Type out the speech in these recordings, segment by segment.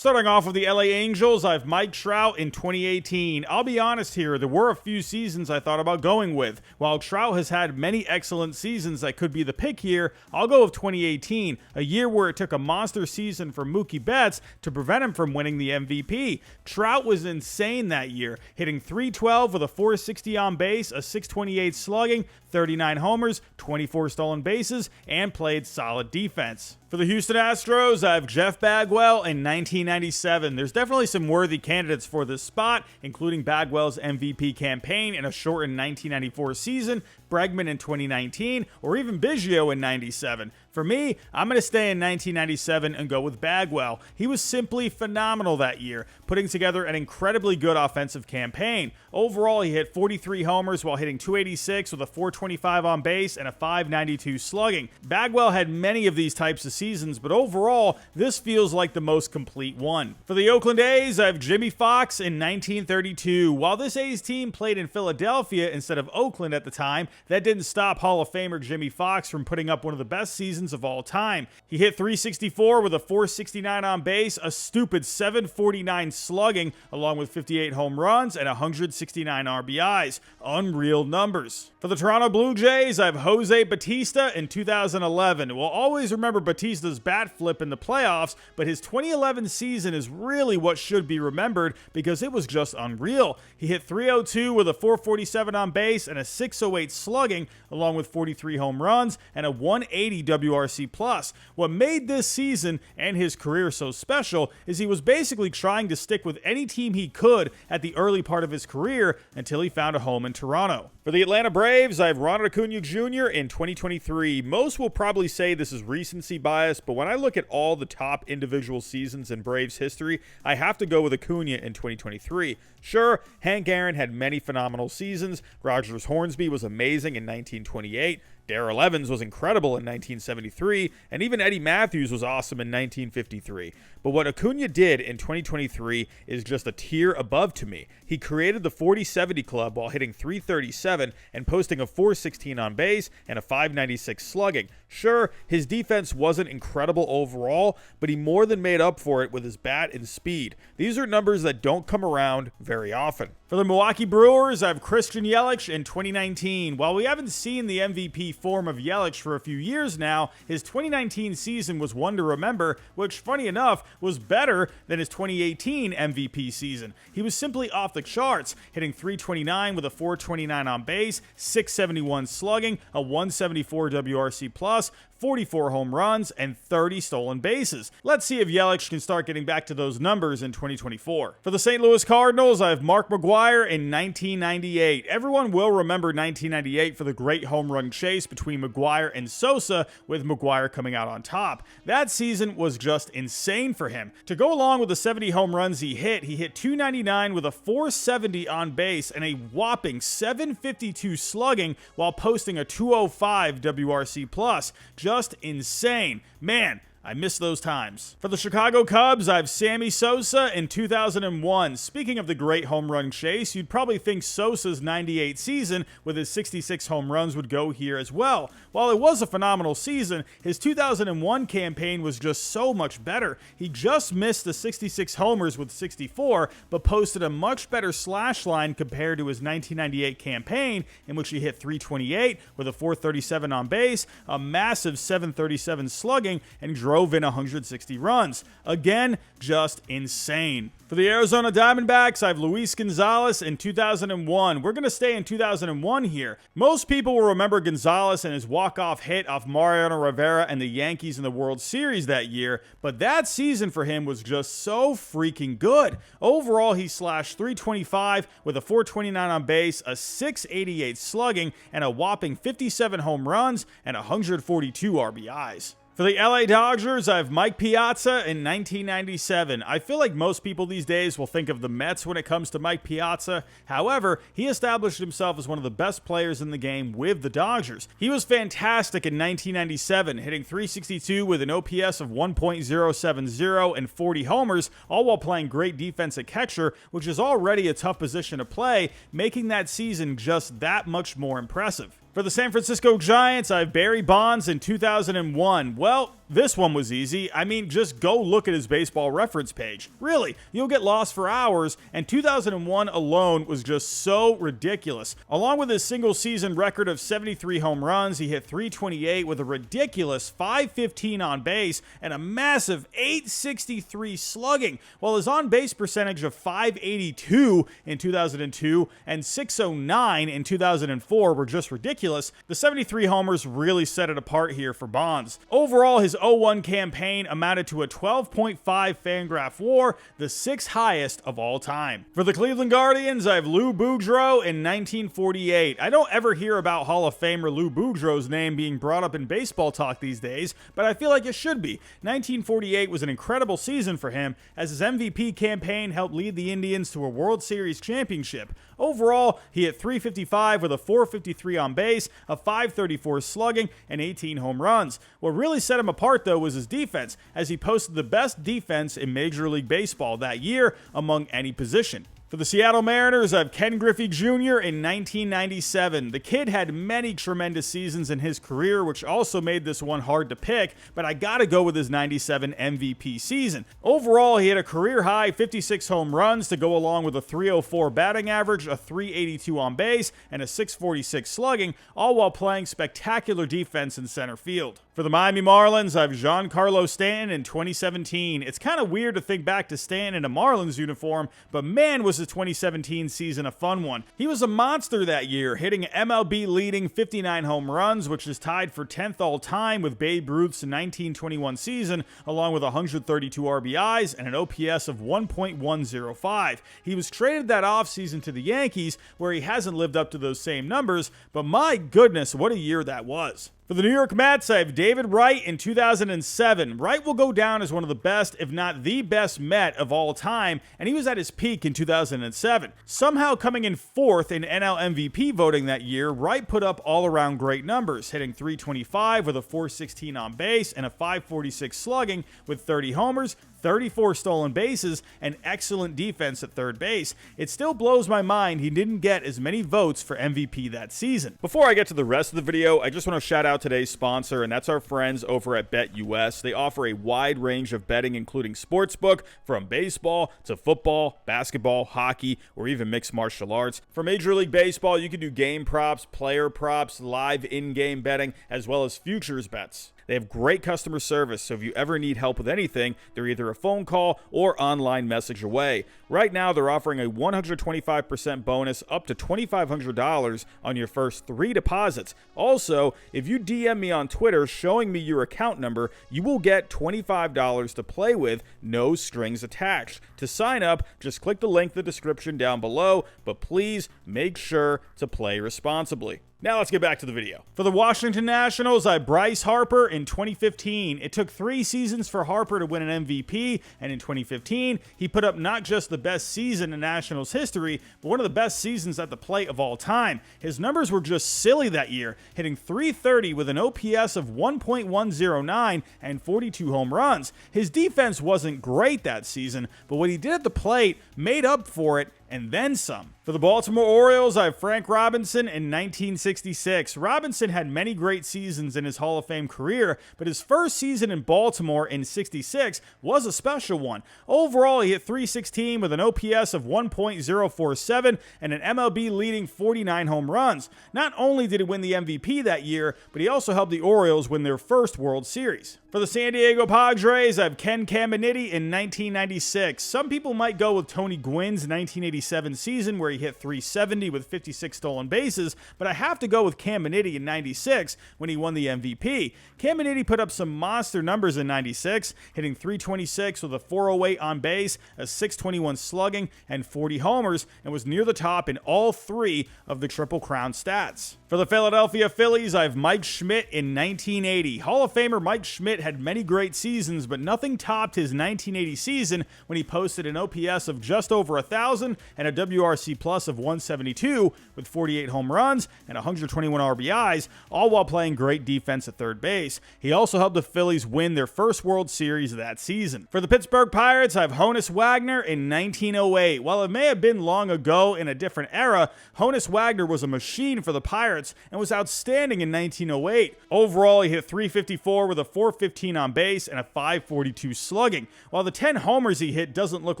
Starting off with the LA Angels, I have Mike Trout in 2018. I'll be honest here, there were a few seasons I thought about going with. While Trout has had many excellent seasons that could be the pick here, I'll go with 2018, a year where it took a monster season for Mookie Betts to prevent him from winning the MVP. Trout was insane that year, hitting .312 with a .460 on base, a .628 slugging, 39 homers, 24 stolen bases, and played solid defense. For the Houston Astros, I have Jeff Bagwell in 1997. There's definitely some worthy candidates for this spot, including Bagwell's MVP campaign in a shortened 1994 season, Bregman in 2019, or even Biggio in 97. For me, I'm going to stay in 1997 and go with Bagwell. He was simply phenomenal that year, putting together an incredibly good offensive campaign. Overall, he hit 43 homers while hitting .286 with a .425 on base and a .592 slugging. Bagwell had many of these types of seasons, but overall, this feels like the most complete one. For the Oakland A's, I have Jimmy Foxx in 1932. While this A's team played in Philadelphia instead of Oakland at the time, that didn't stop Hall of Famer Jimmy Foxx from putting up one of the best seasons of all time. He hit .364 with a .469 on base, a stupid .749 slugging, along with 58 home runs and 169 RBIs. Unreal numbers. For the Toronto Blue Jays, I have Jose Batista in 2011. We'll always remember Batista's bat flip in the playoffs, but his 2011 season is really what should be remembered because it was just unreal. He hit .302 with a .447 on base and a .608 slugging, along with 43 home runs and a .180 WRC+. What made this season and his career so special is he was basically trying to stick with any team he could at the early part of his career until he found a home in Toronto. For the Atlanta Braves, I have Ronald Acuna Jr. in 2023. Most will probably say this is recency bias, but when I look at all the top individual seasons in Braves history, I have to go with Acuna in 2023. Sure, Hank Aaron had many phenomenal seasons. Rogers Hornsby was amazing in 1928. Darrell Evans was incredible in 1973, and even Eddie Matthews was awesome in 1953. But what Acuna did in 2023 is just a tier above to me. He created the 40-70 club while hitting .337 and posting a .416 on base and a .596 slugging. Sure, his defense wasn't incredible overall, but he more than made up for it with his bat and speed. These are numbers that don't come around very often. For the Milwaukee Brewers, I have Christian Yelich in 2019. While we haven't seen the MVP form of Yelich for a few years now, his 2019 season was one to remember, which, funny enough, was better than his 2018 MVP season. He was simply off the charts, hitting .329 with a .429 on base, .671 slugging, a .174 WRC+, 44 home runs, and 30 stolen bases. Let's see if Yelich can start getting back to those numbers in 2024. For the St. Louis Cardinals, I have Mark Maguire in 1998. Everyone will remember 1998 for the great home run chase between Maguire and Sosa, with Maguire coming out on top. That season was just insane for him. To go along with the 70 home runs he hit .299 with a .470 on base and a whopping .752 slugging while posting a .205 WRC+. Just insane. Man, I miss those times. For the Chicago Cubs, I have Sammy Sosa in 2001. Speaking of the great home run chase, you'd probably think Sosa's 98 season with his 66 home runs would go here as well. While it was a phenomenal season, his 2001 campaign was just so much better. He just missed the 66 homers with 64, but posted a much better slash line compared to his 1998 campaign, in which he hit .328 with a .437 on base, a massive .737 slugging, and drove in 160 runs. Again, just insane. For the Arizona Diamondbacks, I have Luis Gonzalez in 2001. We're going to stay in 2001 here. Most people will remember Gonzalez and his walk-off hit off Mariano Rivera and the Yankees in the World Series that year, but that season for him was just so freaking good. Overall, he slashed .325 with a .429 on base, a .688 slugging, and a whopping 57 home runs and 142 RBIs. For the LA Dodgers, I have Mike Piazza in 1997. I feel like most people these days will think of the Mets when it comes to Mike Piazza. However, he established himself as one of the best players in the game with the Dodgers. He was fantastic in 1997, hitting .362 with an OPS of 1.070 and 40 homers, all while playing great defense at catcher, which is already a tough position to play, making that season just that much more impressive. For the San Francisco Giants, I have Barry Bonds in 2001. Well, This one was easy. I mean, just go look at his baseball reference page. Really, you'll get lost for hours, and 2001 alone was just so ridiculous. Along with his single season record of 73 home runs, he hit 328 with a ridiculous 515 on base and a massive 863 slugging, while his on-base percentage of 582 in 2002 and 609 in 2004 were just ridiculous. The 73 homers really set it apart here for Bonds. Overall, his 0-1 campaign amounted to a 12.5 Fangraph WAR, the 6th highest of all time. For the Cleveland Guardians, I have Lou Boudreau in 1948. I don't ever hear about Hall of Famer Lou Boudreau's name being brought up in baseball talk these days, but I feel like it should be. 1948 was an incredible season for him, as his MVP campaign helped lead the Indians to a World Series championship. Overall, he hit 355 with a 453 on base, a 534 slugging, and 18 home runs. What really set him apart, though, was his defense, as he posted the best defense in Major League Baseball that year among any position. For the Seattle Mariners, I have Ken Griffey Jr. in 1997. The kid had many tremendous seasons in his career, which also made this one hard to pick, but I gotta go with his 97 MVP season. Overall, he had a career-high 56 home runs to go along with a 304 batting average, a 382 on base, and a 646 slugging, all while playing spectacular defense in center field. For the Miami Marlins, I have Giancarlo Stanton in 2017. It's kind of weird to think back to Stanton in a Marlins uniform, but man, was the 2017 season a fun one. He was a monster that year, hitting MLB leading 59 home runs, which is tied for 10th all time with Babe Ruth's 1921 season, along with 132 RBIs and an OPS of 1.105. He was traded that offseason to the Yankees, where he hasn't lived up to those same numbers, but my goodness, what a year that was. For the New York Mets, I have David Wright in 2007. Wright will go down as one of the best, if not the best Met of all time, and he was at his peak in 2007. Somehow coming in 4th in NL MVP voting that year, Wright put up all-around great numbers, hitting 325 with a 416 on base and a 546 slugging with 30 homers, 34 stolen bases, and excellent defense at third base. It still blows my mind he didn't get as many votes for MVP that season. Before I get to the rest of the video, I just want to shout out today's sponsor, and that's our friends over at BetUS. They offer a wide range of betting, including sportsbook, from baseball to football, basketball, hockey, or even mixed martial arts. For Major League Baseball, you can do game props, player props, live in-game betting, as well as futures bets. They have great customer service, so if you ever need help with anything, they're either a phone call or online message away. Right now, they're offering a 125% bonus up to $2,500 on your first 3 deposits. Also, if you DM me on Twitter showing me your account number, you will get $25 to play with, no strings attached. To sign up, just click the link in the description down below, but please make sure to play responsibly. Now let's get back to the video. For the Washington Nationals, I have Bryce Harper in 2015. It took 3 seasons for Harper to win an MVP, and in 2015, he put up not just the best season in Nationals history, but one of the best seasons at the plate of all time. His numbers were just silly that year, hitting 330 with an OPS of 1.109 and 42 home runs. His defense wasn't great that season, but what he did at the plate made up for it and then some. For the Baltimore Orioles, I have Frank Robinson in 1966. Robinson had many great seasons in his Hall of Fame career, but his first season in Baltimore in 66 was a special one. Overall, he hit 316 with an OPS of 1.047 and an MLB leading 49 home runs. Not only did he win the MVP that year, but he also helped the Orioles win their first World Series. For the San Diego Padres, I have Ken Caminiti in 1996. Some people might go with Tony Gwynn's 1987 season, where he hit 370 with 56 stolen bases, but I have to go with Caminiti in 96 when he won the MVP. Caminiti put up some monster numbers in 96, hitting 326 with a 408 on base, a 621 slugging, and 40 homers, and was near the top in all 3 of the Triple Crown stats. For the Philadelphia Phillies, I have Mike Schmidt in 1980. Hall of Famer Mike Schmidt had many great seasons, but nothing topped his 1980 season when he posted an OPS of just over 1,000 and a WRC plus of 172 with 48 home runs and 121 RBIs, all while playing great defense at third base. He also helped the Phillies win their first World Series that season. For the Pittsburgh Pirates, I have Heinz Wagner in 1908. While it may have been long ago in a different era, Heinz Wagner was a machine for the Pirates and was outstanding in 1908. Overall, he hit .354 with a .415 on base and a .542 slugging. While the 10 homers he hit doesn't look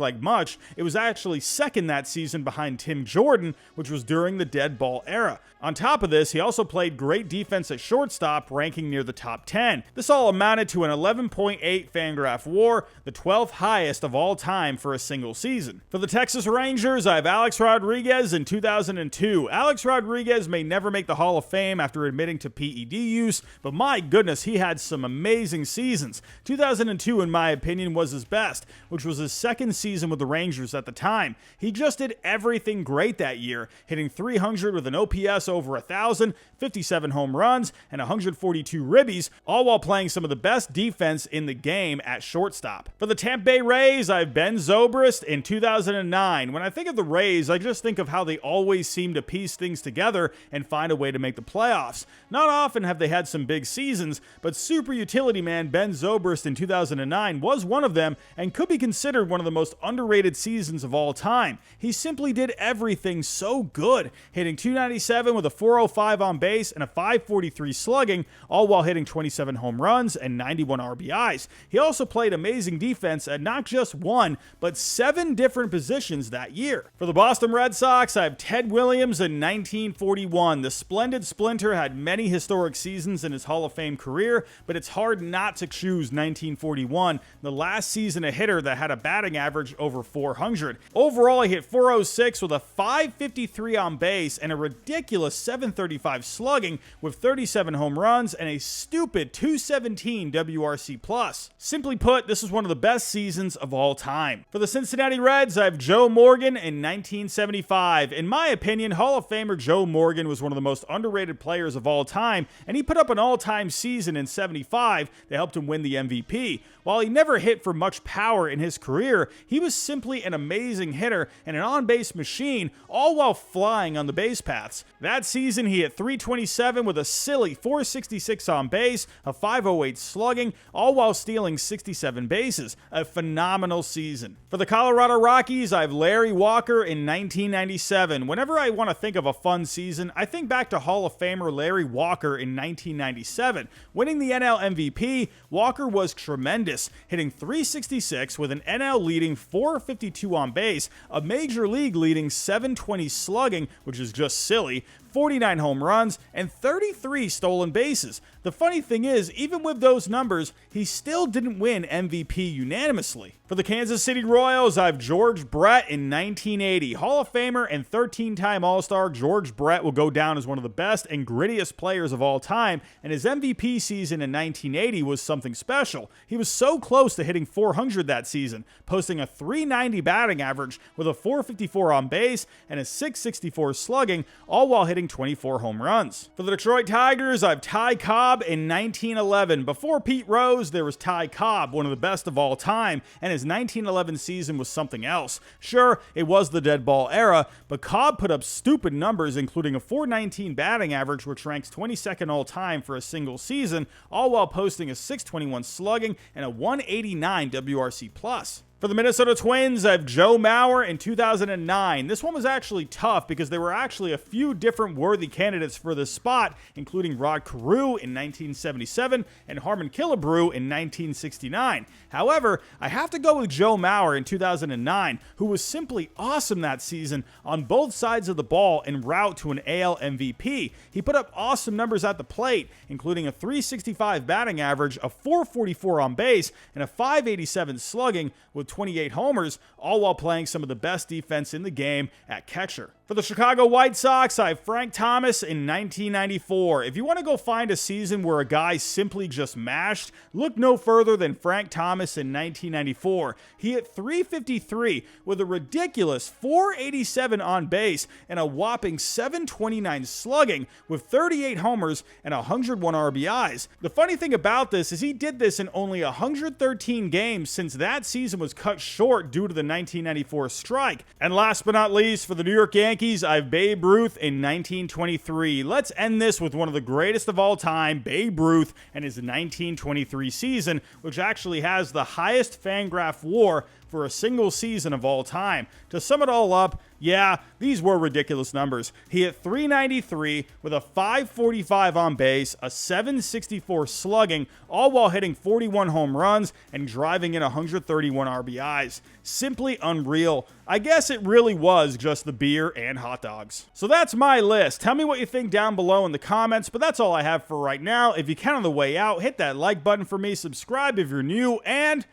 like much, it was actually second that season behind Tim Jordan, which was during the dead ball era. On top of this, he also played great defense at shortstop, ranking near the top 10. This all amounted to an 11.8 Fangraph WAR, the 12th highest of all time for a single season. For the Texas Rangers, I have Alex Rodriguez in 2002. Alex Rodriguez may never make the Hall of Fame after admitting to PED use, but my goodness, he had some amazing seasons. 2002, in my opinion, was his best, which was his second season with the Rangers at the time. He just did everything great that year, hitting .300 with an OPS over 1,000, 57 home runs, and 142 ribbies, all while playing some of the best defense in the game at shortstop. For the Tampa Bay Rays, I have Ben Zobrist in 2009. When I think of the Rays, I just think of how they always seem to piece things together and find a way to make the playoffs. Not often have they had some big seasons, but super utility man Ben Zobrist in 2009 was one of them and could be considered one of the most underrated seasons of all time. He simply did everything so good, hitting .297 with a .405 on base and a .543 slugging, all while hitting 27 home runs and 91 RBIs. He also played amazing defense at not just one, but 7 different positions that year. For the Boston Red Sox, I have Ted Williams in 1941. The splendid splinter had many historic seasons in his Hall of Fame career, but it's hard not to choose 1941, the last season a hitter that had a batting average over .400. Overall, he hit .406 with a .553 on base and a ridiculous .735 slugging with 37 home runs and a stupid .217 WRC plus. Simply put, this is one of the best seasons of all time. For the Cincinnati Reds, I have Joe Morgan in 1975. In my opinion, Hall of Famer Joe Morgan was one of the most underrated players of all time, and he put up an all-time season in 75 that helped him win the MVP. While he never hit for much power in his career, he was simply an amazing hitter and an on-base machine, all while flying on the base paths. That season, he hit .327 with a silly .466 on base, a .508 slugging, all while stealing 67 bases. A phenomenal season. For the Colorado Rockies, I have Larry Walker in 1997. Whenever I want to think of a fun season, I think back to Hall of Famer Larry Walker in 1997. Winning the NL MVP, Walker was tremendous, hitting .366 with an NL leading .452 on base, a major league leading .720 slugging, which is just silly, 49 home runs, and 33 stolen bases. The funny thing is, even with those numbers, he still didn't win MVP unanimously. For the Kansas City Royals, I have George Brett in 1980. Hall of Famer and 13-time All-Star George Brett will go down as one of the best and grittiest players of all time, and his MVP season in 1980 was something special. He was so close to hitting .400 that season, posting a .390 batting average with a .454 on base and a .664 slugging, all while hitting 24 home runs. For the Detroit Tigers, I have Tai Cobb in 1911. Before Pete Rose, there was Tai Cobb, one of the best of all time, and his 1911 season was something else. Sure, it was the dead ball era, but Cobb put up stupid numbers, including a .419 batting average, which ranks 22nd all time for a single season, all while posting a .621 slugging and a .189 WRC plus. For the Minnesota Twins, I have Joe Mauer in 2009. This one was actually tough because there were actually a few different worthy candidates for this spot, including Rod Carew in 1977 and Harmon Killebrew in 1969. However, I have to go with Joe Mauer in 2009, who was simply awesome that season on both sides of the ball en route to an AL MVP. He put up awesome numbers at the plate, including a .365 batting average, a .444 on base, and a .587 slugging with 28 homers, all while playing some of the best defense in the game at catcher. For the Chicago White Sox, I have Frank Thomas in 1994. If you want to go find a season where a guy simply just mashed, look no further than Frank Thomas in 1994. He hit .353 with a ridiculous .487 on base and a whopping .729 slugging with 38 homers and 101 RBIs. The funny thing about this is he did this in only 113 games since that season was cut short due to the 1994 strike. And last but not least, for the New York Yankees, I have Babe Ruth in 1923. Let's end this with one of the greatest of all time, Babe Ruth, and his 1923 season, which actually has the highest Fangraph WAR for a single season of all time. To sum it all up, yeah, these were ridiculous numbers. He hit .393 with a .545 on base, a .764 slugging, all while hitting 41 home runs and driving in 131 RBIs. Simply unreal. I guess it really was just the beer and hot dogs. So that's my list. Tell me what you think down below in the comments, but that's all I have for right now. If you can on the way out, hit that like button for me, subscribe if you're new, and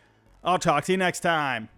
I'll talk to you next time.